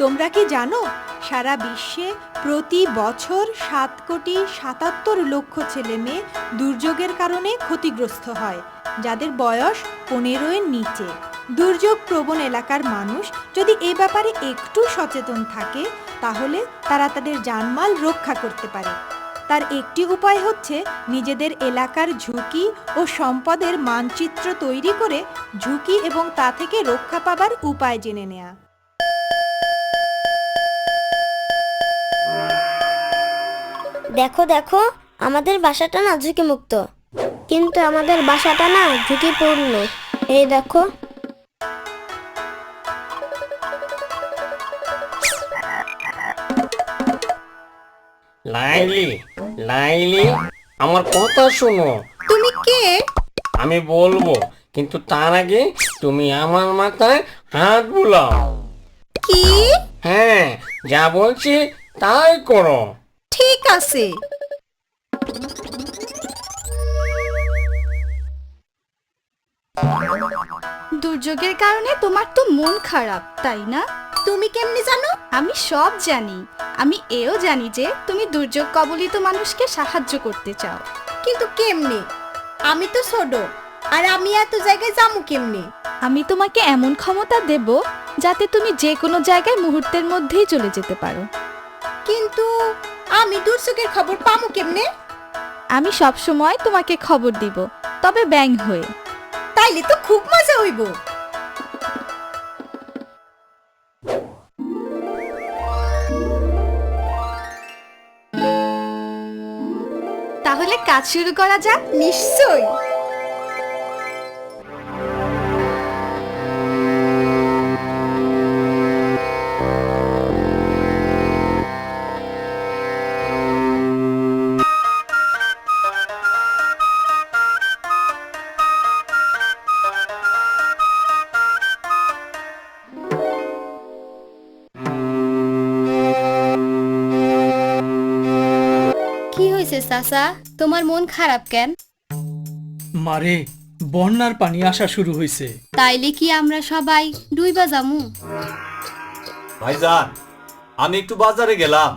তোমরা কি জানো সারা বিশ্বে প্রতি বছর 7,77,00,000 ছেলে মেয়ে দুর্যোগের কারণে ক্ষতিগ্রস্ত হয়, যাদের বয়স 15-এর নিচে। দুর্যোগ প্রবণ এলাকার মানুষ যদি এ ব্যাপারে একটু সচেতন থাকে, তাহলে তারা তাদের জানমাল রক্ষা করতে পারে। তার একটি উপায় হচ্ছে নিজেদের এলাকার ঝুঁকি ও সম্পদের মানচিত্র তৈরি করে ঝুঁকি এবং তা থেকে রক্ষা পাবার উপায় জেনে নেওয়া। দেখো দেখো, আমাদের বাসাটা না ঝুঁকিমুক্ত, কিন্তু আমাদের বাসাটা না ঝুঁকিপূর্ণ। এই দেখো। লাইলি, লাইলি, আমার কথা শোনো। তুমি কে? আমি বলবো, কিন্তু তার আগে তুমি আমার মাথায় হাত বুলাও। কি? হ্যাঁ, যা বলছি তাই করো। ঠিক আছে। দুর্যোগের কারণে তোমার তো মন খারাপ, তাই না? তুমি কেমনে জানো? আমি সব জানি। আমি এও জানি যে তুমি দুর্যোগ কবলিত মানুষকে সাহায্য করতে চাও। কিন্তু কেমনে? আমি তো ছোট, আর আমি এত জায়গায় যাবো কেমনে? আমি তোমাকে এমন ক্ষমতা দেব যাতে তুমি যে কোনো জায়গায় মুহূর্তের মধ্যেই চলে যেতে পারো। কিন্তু আমি দুর্যোগের খবর পাবো কেমনে? আমি সব সময় তোমাকে খবর দিব, তবে ব্যাঙ হয়ে। তাইলে তো খুব মজা হইব। তাহলে কাজ শুরু করা যাক। নিশ্চয়। কি হয়েছে চাচা, তোমার মন খারাপ কেন? মারে, বন্যার পানি আসা শুরু হয়েছে। তাইলে কি আমরা সবাই ডুইবা যামু? ভাইজান, আমি একটু বাজারে গেলাম,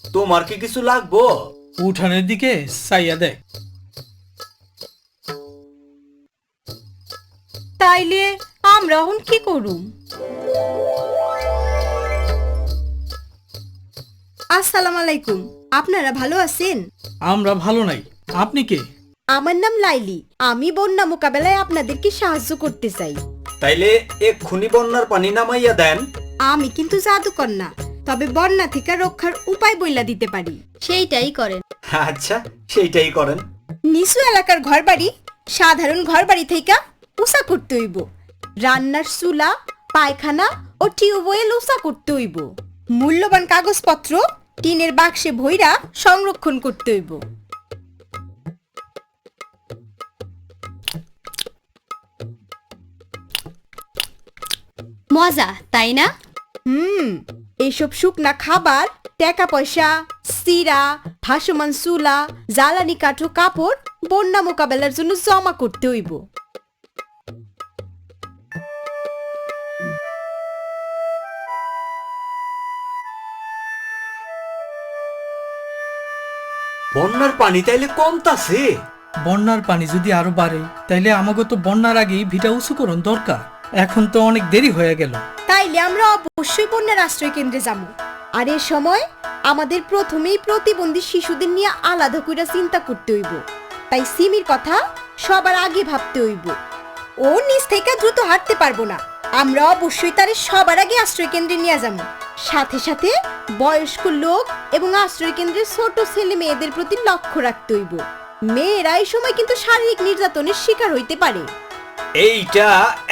তোমার কি কিছু লাগবো? উঠানের দিকে চাইয়া দেখ। তাইলে আমরা এখন কি করুম? আসসালামু আলাইকুম। আপনারা ভালো আছেন? আমরা ভালো নাই। আপনি কে? আমার নাম লাইলি। আমি বন্যা মোকাবেলায় আপনাদেরকে সাহায্য করতে চাই। তাইলে এক্ষুনি বন্যার পানি নামাইয়া দেন। আমি কিন্তু জাদুকর না, তবে বন্যা থেকে রক্ষার উপায় বইলা দিতে পারি। সেইটাই করেন। আচ্ছা, সেইটাই করেন। নিচু এলাকার ঘরবাড়ি সাধারণ ঘরবাড়ি থেকে উঁচা করতে হইব। রান্নার চুলা, পায়খানা ও টিউবওয়েল উঁচা করতে হইব। মূল্যবান কাগজপত্র টিনের বাক্সে ভইরা সংরক্ষণ করতে হইব। মজা, তাই না? এইসব শুকনা খাবার, টাকা পয়সা, সিরা, ভাসমান চুলা, জ্বালানি কাঠো কাপড় বন্যা মোকাবেলার জন্য জমা করতে হইব। বন্যার পানি তাইলে কমতাছে। বন্যার পানি যদি আরো বাড়ে, তাইলে আমাকে তো বন্যার আগেই ভিটা উঁচু করণ দরকার। এখন তো অনেক দেরি হয়ে গেল। তাইলে আমরা অবশ্যই বন্যার আশ্রয় কেন্দ্রে যাবো। আর এ সময় আমাদের প্রথমেই প্রতিবন্ধী শিশুদের নিয়ে আলাদা করে চিন্তা করতে হইব। তাই সিমির কথা সবার আগে ভাবতে হইব। ও নিজ থেকে দ্রুত হাঁটতে পারবো না, আমরা অবশ্যই তারে সবার আগে আশ্রয় কেন্দ্রে নিয়ে যাবো। সাথে সাথে বয়স্ক লোক এবং আশ্রয় কেন্দ্রের ছোট ছেলে মেয়েদের প্রতি লক্ষ্য রাখতে হইব। মেয়েরা এই সময় কিন্তু শারীরিক নির্যাতনের শিকার হইতে পারে। এইটা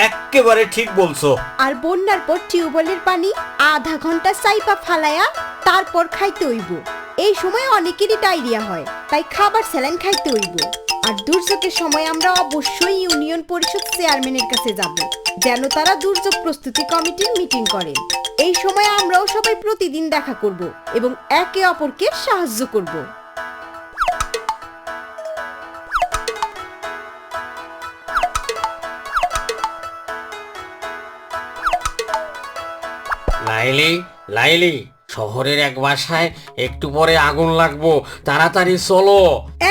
এক্কেবারে ঠিক বলছো। আর বন্যার পর টিউবওয়েলের পানি আধা ঘন্টা চাইপা ফালায়া তারপর খাইতে হইব। এই সময় অনেকেরই ডায়রিয়া হয়, তাই খাবার স্যালাইন খাইতে হইব। আর দুর্যোগের সময় আমরা অবশ্যই ইউনিয়ন পরিষদ চেয়ারম্যানের কাছে যাব, যেন তারা দুর্যোগ প্রস্তুতি কমিটির মিটিং করেন। এই সময় আমরাও সবাই প্রতিদিন দেখা করব এবং একে অপরকে সাহায্য করব। লাইলি, লাইলি, শহরের এক বাসায় একটু পরে আগুন লাগবো, তাড়াতাড়ি চলো।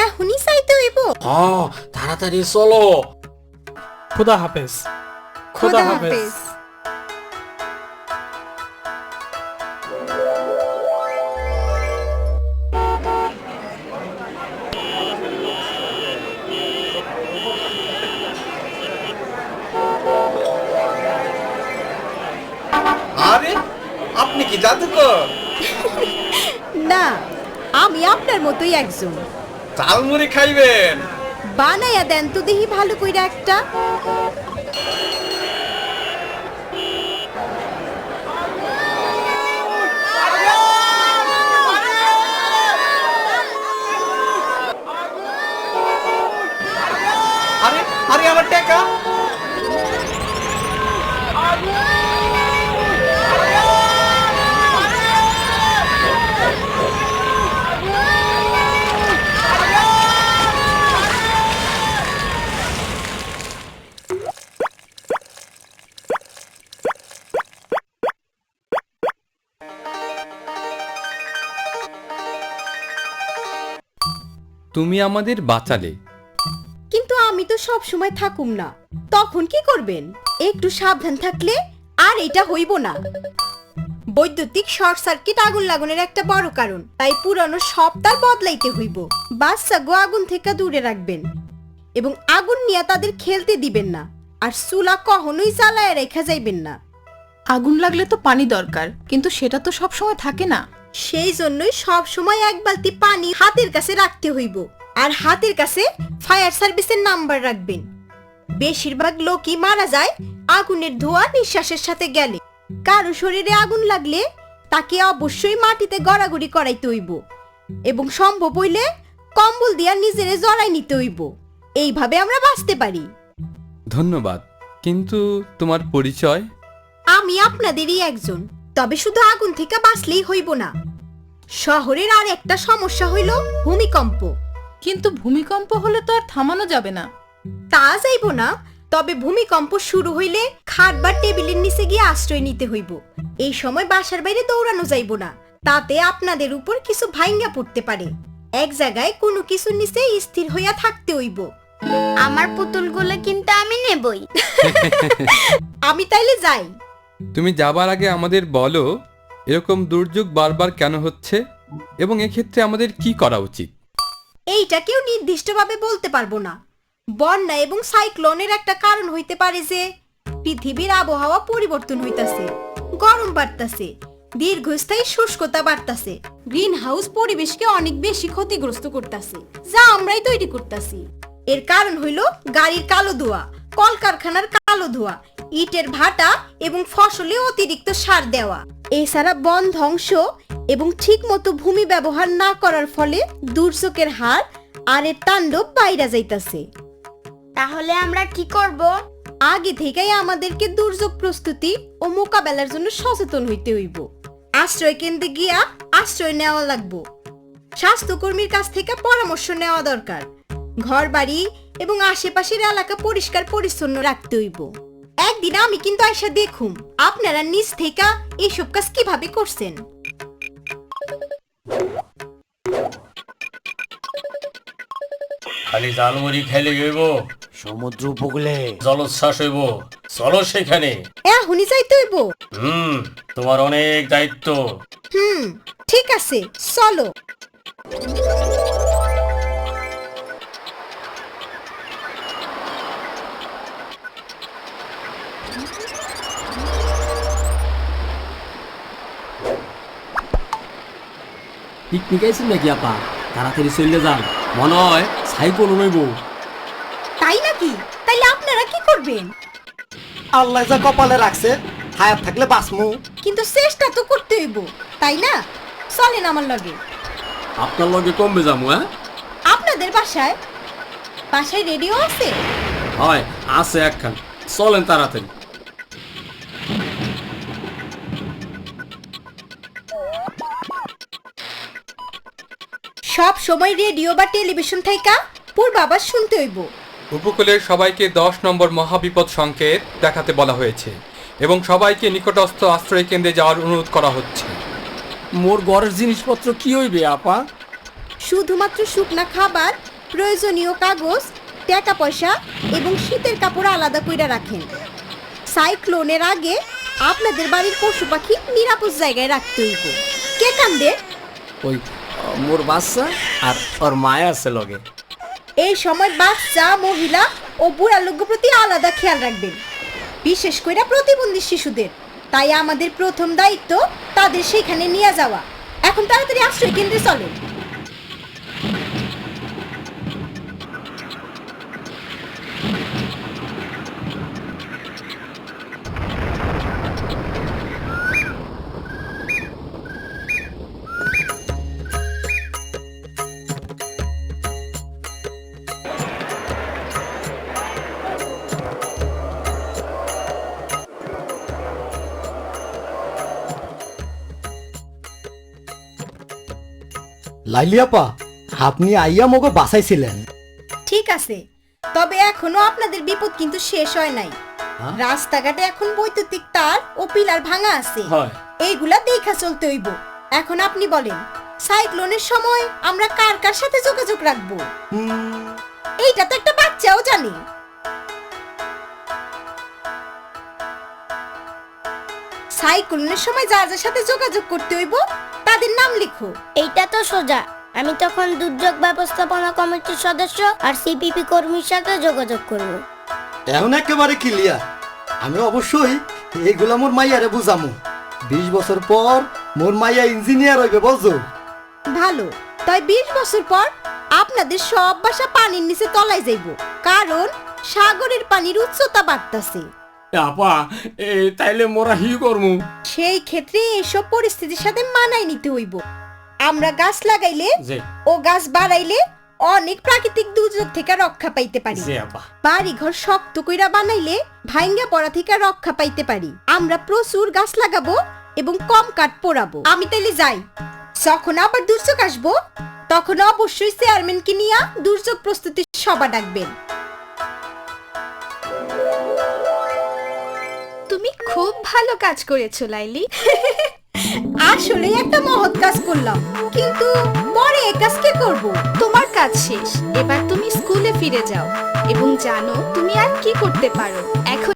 এখনই চাইতে হইব। তাড়াতাড়ি চলো। খোদা হাফেজ। খোদা হাফেজ। আরে আপনি কি জাদুকর? না, আমি আপনার মতোই একজন। চালমুড়ি খাইবেন? বানাইয়া দেন তো দেখি ভালো কইরা একটা। আরে আরে আমার টাকা! তুমি আমাদের বাঁচালে, কিন্তু আমি তো সব সময় থাকুম না, তখন কি করবেন? একটু সাবধান থাকলে আর এটা হইব না। বৈদ্যুতিক শর্ট সার্কিট আগুন লাগানোর একটা বড় কারণ, তাই পুরানো সব তার বদলাইতে হইব। বাচ্চা গো আগুন থেকে দূরে রাখবেন এবং আগুন নিয়ে তাদের খেলতে দিবেন না। আর চুলা কখনোই জ্বালায় রেখা যাইবেন না। আগুন লাগলে তো পানি দরকার, কিন্তু সেটা তো সব সময় থাকে না। সেই জন্যই সব সময় এক বালতি পানি হাতের কাছে রাখতে হইব। আর হাতের কাছে ফায়ার সার্ভিসের নাম্বার রাখবেন। বেশিরভাগ লোকই মারা যায় আগুনের ধোঁয়া নিঃশ্বাসের সাথে গেলে। কারো শরীরে আগুন লাগলে তাকে অবশ্যই মাটিতে গড়াগড়ি করাইতে হইব এবং সম্ভব হইলে কম্বল দিয়া নিজেরে জড়াই নিতে হইব। এইভাবে আমরা বাঁচতে পারি। ধন্যবাদ। কিন্তু তোমার পরিচয়? আমি আপনাদেরই একজন। তবে শুধু আগুন থেকে বাঁচলেই হইব না। শহরের আর একটা সমস্যা হইল ভূমিকম্প। কিন্তু ভূমিকম্প হলে তো আর থামানো যাবে না। তা যাইব না, তবে ভূমিকম্প শুরু হইলে খাট বা টেবিলের নিচে গিয়ে আশ্রয় নিতে হইব। এই সময় বাসার বাইরে দৌড়ানো যাইব না, তাতে আপনাদের উপর কিছু ভাইঙ্গা পড়তে পারে। এক জায়গায় কোনো কিছুর নিচে স্থির হইয়া থাকতে হইব। আমার পুতুলগুলো কিন্তু আমি নেবই। আমি তাইলে যাই। তুমি যাবার আগে আমাদের বলো, এরকম দুর্যোগ বারবার কেন হচ্ছে এবং এক্ষেত্রে আমাদের কি করা উচিত? এইটা কেউ নির্দিষ্টভাবে বলতে পারবো না। বন্যা এবং সাইক্লোনের একটা কারণ হইতে পারে যে পৃথিবীর আবহাওয়া পরিবর্তন হইতাছে, গরম বাড়তাছে, দীর্ঘস্থায়ী শুষ্কতা বাড়তাছে। গ্রিন হাউস পরিবেশকে অনেক বেশি ক্ষতিগ্রস্ত করতেছে, যা আমরাই তৈরি করতেছি। এর কারণ হইল গাড়ির কালো ধোঁয়া, কলকারখানার কালো ধোঁয়া, ইটের ভাটা এবং ফসলে অতিরিক্ত সার দেওয়া। এছাড়া বন ধ্বংস এবং ঠিকমতো ভূমি ব্যবহার না করার ফলে দুর্যোগের হার আর এর তাণ্ডব বাইরা যাইতাছে। তাহলে আমরা কি করব? আগে থেকেই আমাদেরকে দুর্যোগ প্রস্তুতি ও মোকাবেলার জন্য সচেতন হইতে হইব। আশ্রয় কেন্দ্রে গিয়া আশ্রয় নেওয়া লাগবো। স্বাস্থ্যকর্মীর কাছ থেকে পরামর্শ নেওয়া দরকার। ঘর বাড়ি এবং আশেপাশের এলাকা পরিষ্কার পরিচ্ছন্ন রাখতে হইব। একদিন আমি কিন্তু আইসা দেখুম আপনারা নিজ থেকে এইসব কাজ কিভাবে করছেন। খালি জালমুড়ি খেলে গইব, সমুদ্র উপকূলে জলোচ্ছ্বাস হইব। চলো সেখানে। এখনই যাইতে হইব। তোমার অনেক দায়িত্ব। ঠিক আছে, চলো। পিকনিক আইছেন নাকি আপা? তাড়াতাড়ি চলে যান, মনে হয় সাইকেল নইব। তাই নাকি? তাইলে আপনারা কি করবেন? আল্লাহ যা কপালে রাখছে, হায়াত থাকলে বাঁচমু। কিন্তু চেষ্টা তো করতে হইব, তাই না? চলেন আমার লগে। আপনার লগে কমবে যাবো। হ্যাঁ, আপনাদের বাসায় রেডিও আছে? হয় আছে একখান, চলেন তাড়াতাড়ি। সব সময় রেডিও বা টেলিভিশন থাইকা পূর্বাভাস শুনতে হইব। উপকূলের সবাইকে 10 নম্বর মহাবিপদ সংকেত দেখাতে বলা হয়েছে এবং সবাইকে নিকটস্থ আশ্রয় কেন্দ্রে যাওয়ার অনুরোধ করা হচ্ছে। মোর ঘরের জিনিসপত্র কি হইবে আপা? শুধুমাত্র শুকনা খাবার, প্রয়োজনীয় কাগজ, টাকা পয়সা এবং শীতের কাপড় আলাদা কইরা রাখেন। সাইক্লোনের আগে আপনাদের বাড়ির পশু পাখি নিরাপদ জায়গায় রাখতে হইব। কে কান্দে? ওই মোর বাচ্চা আর ওর মায়া আছে লগে। এই সময় বাচ্চা, মহিলা ও বুড়া লোকের প্রতি আলাদা খেয়াল রাখবেন, বিশেষ করে প্রতিবন্ধী শিশুদের। তাই আমাদের প্রথম দায়িত্ব তাদের সেখানে নিয়ে যাওয়া। এখন তাড়াতাড়ি আশ্রয় কেন্দ্রে চলেন। লাইলি আপা, আপনি আইয়া মগো বাঁচাইছিলেন। ঠিক আছে, তবে এখনো আপনাদের বিপদ কিন্তু শেষ হয় নাই। রাস্তাঘাটে এখন বৈদ্যুতিক তার ও পিলার ভাঙা আছে, এইগুলা দেখা চলতে হইব। এখন আপনি বলেন, সাইক্লোনের সময় আমরা কার কার সাথে যোগাযোগ রাখবো? এইটা তো একটা বাচ্চাও জানে। সাইক্লোনের সময় যার যার সাথে যোগাযোগ করতে হইব তাদের নাম লিখো। এইটা তো সোজা। আমি তখন দুর্যোগ ব্যবস্থাপনা কমিটির সদস্য আর সিপিপি কর্মীর সাথে যোগাযোগ করব। এখন একেবারে ক্লিয়ার। আমি অবশ্যই এইগুলা মোর মাইয়ারে বুঝামু। 20 বছর পর মোর মাইয়া ইঞ্জিনিয়ার হইবে, বুঝছো? ভালো, তাই 20 বছর পর আপনাদের সব বাসা পানির নিচে তলায় যাইব, কারণ সাগরের পানির উচ্চতা বাড়তাছে। আপা তাইলে মোরা হি করমু? সেই ক্ষেত্রে এসব পরিস্থিতির সাথে মানায় নিতে হইব। আমরা গাছ লাগাইলে ও গাছ বাড়াইলে অনেক প্রাকৃতিক দুর্যোগ থেকে রক্ষা পাইতে পারি। বাড়ি ঘর শক্ত কইরা বানাইলে ভাঙ্গা পড়া থেকে রক্ষা পাইতে পারি। আমরা প্রচুর গাছ লাগাবো এবং কম কাঠ পোড়াবো। আমি তাইলে যাই। যখন আবার দুর্যোগ আসবো তখন অবশ্যই চেয়ারম্যানকে নিয়ে দুর্যোগ প্রস্তুতির সভা ডাকবেন। তুমি খুব ভালো কাজ করেছো লাইলি। আসলে একটা মহৎ কাজ করলাম, কিন্তু পরে এই কাজ কে করবো? তোমার কাজ শেষ, এবার তুমি স্কুলে ফিরে যাও এবং জানো তুমি আর কি করতে পারো। এখন